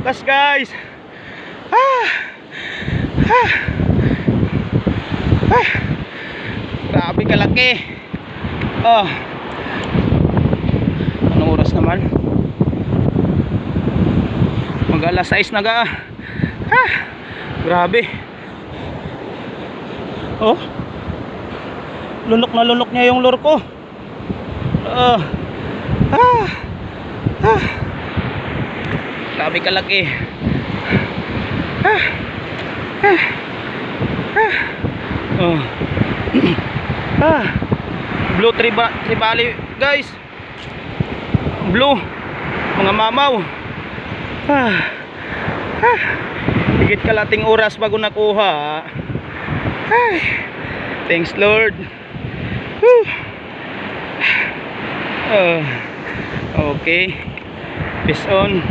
Wakas guys. Ah. Ah. Ah. Grabe kalaki. Oh. Anong oras naman? Mag alas 6 na ga. Ah. Grabe. Oh. Lunok na lunok niya yung lure ko. Ah. Grabe kalaki. Oh. Blue tribali guys. Blue. Mga mamaw. Higit kalating oras bago nakuha. Thanks Lord. Okay. Peace on.